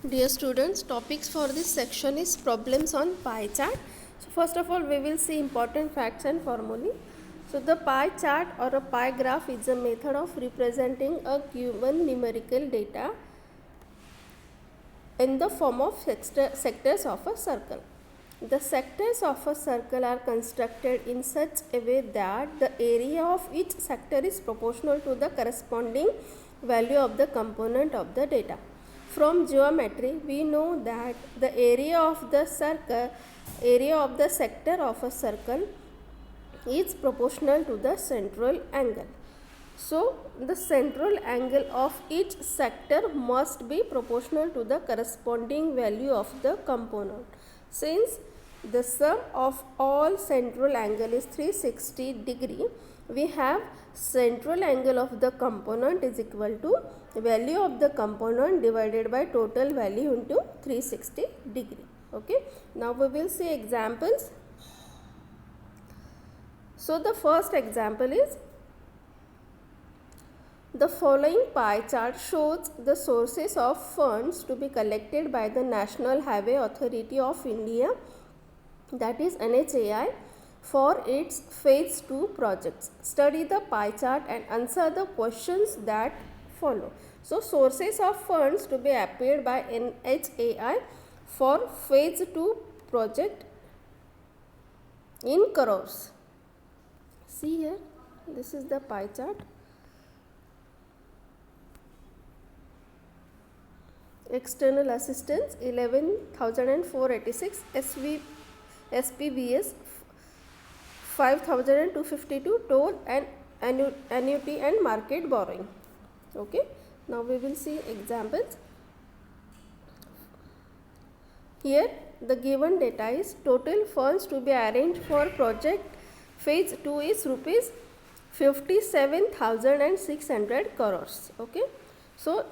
Dear students, topics for this section is problems on pie chart. So first of all, we will see important facts and formulae. So the pie chart or a pie graph is a method of representing a given numerical data in the form of sectors of a circle. The sectors of a circle are constructed in such a way that the area of each sector is proportional to the corresponding value of the component of the data. From geometry, we know that the area of the sector of a circle is proportional to the central angle. So, the central angle of each sector must be proportional to the corresponding value of the component. Since the sum of all central angle is 360 degree, we have central angle of the component is equal to value of the component divided by total value into 360 degree. Okay. Now we will see examples. So the first example is the following pie chart shows the sources of funds to be collected by the National Highway Authority of India, that is NHAI, for its phase 2 projects. Study the pie chart and answer the questions that follow. So sources of funds to be appeared by NHAI for phase 2 project in crores. See here, this is the pie chart. External assistance 11,486, SPVS 5,252, toll and annuity and market borrowing. Okay, now we will see examples. Here the given data is total funds to be arranged for project phase 2 is rupees 57,600 crores. Okay. So,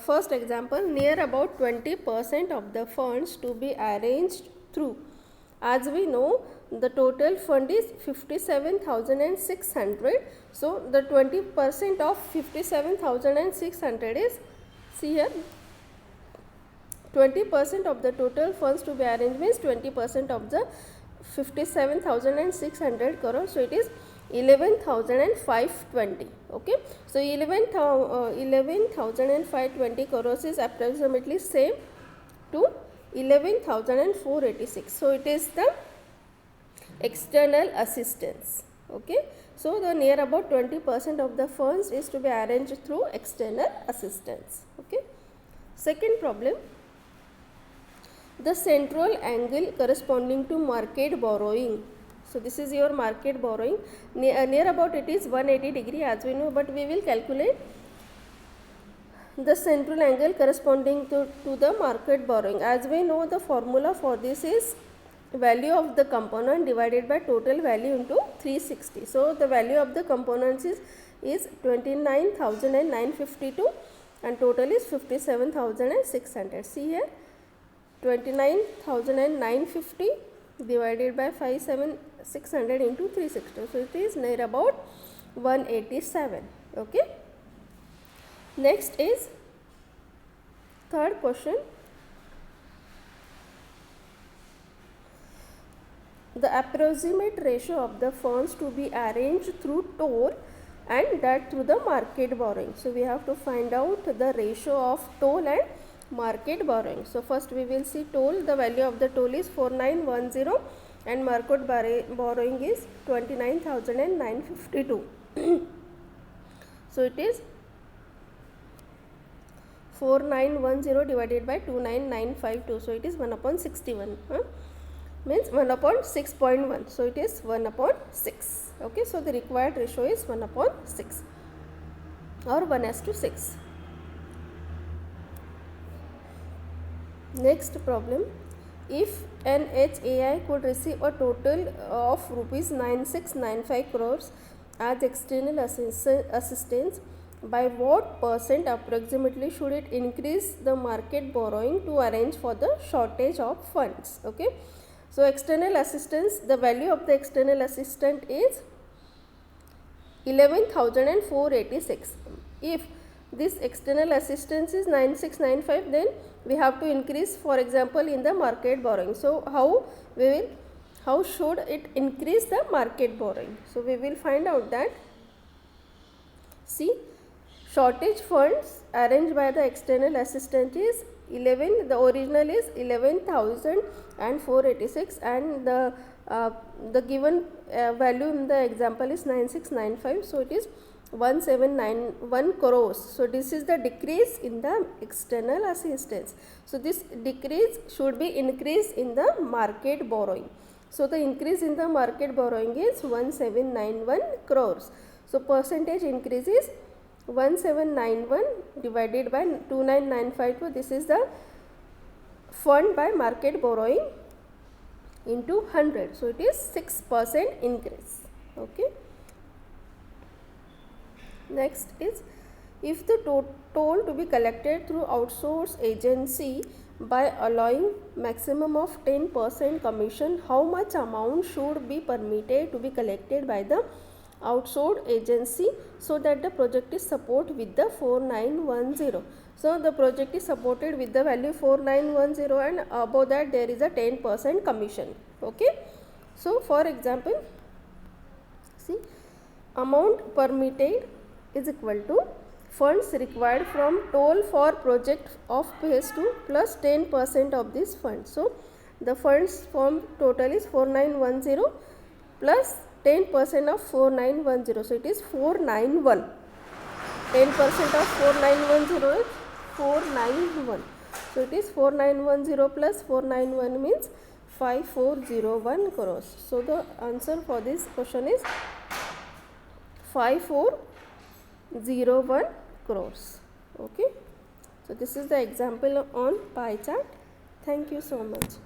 first example, near about 20% of the funds to be arranged through. As we know, the total fund is 57,600. So, the 20% of 57,600 is, see here, 20% of the total funds to be arranged means 20% of the 57,600 crores. So, it is 11,520. Okay, so 11,520 crores is approximately same to 11,486. So it is the external assistance. Okay, so the near about 20% of the funds is to be arranged through external assistance. Okay, second problem. The central angle corresponding to market borrowing. So this is your market borrowing. Near about it is 180 degree as we know, but we will calculate the central angle corresponding to the market borrowing. As we know, the formula for this is value of the component divided by total value into 360. So the value of the components is 29,952 and total is 57,600. See here, 29,950 divided by 57,600 into 360. So it is near about 187. Okay. Next is third question. The approximate ratio of the funds to be arranged through toll and that through the market borrowing. So we have to find out the ratio of toll and market borrowing. So first we will see toll. The value of the toll is 4910 and market borrowing is 29,952. So it is 4910 divided by 29952. So it is 1 upon 61. Means 1 upon 6.1. So it is 1 upon 6. Okay. So the required ratio is 1 upon 6 or 1:6. Next problem. If NHAI could receive a total of rupees 9695 crores as external assistance, by what percent approximately should it increase the market borrowing to arrange for the shortage of funds? Okay. So external assistance, the value of the external assistant is 11,486. If this external assistance is 9695, then we have to increase, for example, in the market borrowing. So how should it increase the market borrowing? So we will find out that, see, shortage funds arranged by the external assistant is 11, the original is 11,486, and the given value in the example is 9695, so it is 1791 crores. So this is the decrease in the external assistance. So this decrease should be increased in the market borrowing. So the increase in the market borrowing is 1791 crores. So percentage increase is 1791 divided by 29952. This is the fund by market borrowing into 100. So it is 6% increase. Okay. Next is, if the toll to be collected through outsourced agency by allowing maximum of 10% commission, how much amount should be permitted to be collected by the outsourced agency so that the project is supported with the 4910. So the project is supported with the value 4910, and above that there is a 10% commission. Okay. So for example, see, amount permitted is equal to funds required from toll for project of phase 2 plus 10% of this fund. So the funds from total is 4910 plus 10% of 4910. So it is 491. 10% of 4910 is 491. So it is 4910 plus 491 means 5401 crores. So the answer for this question is 5401 crores. Okay. So this is the example on pie chart. Thank you so much.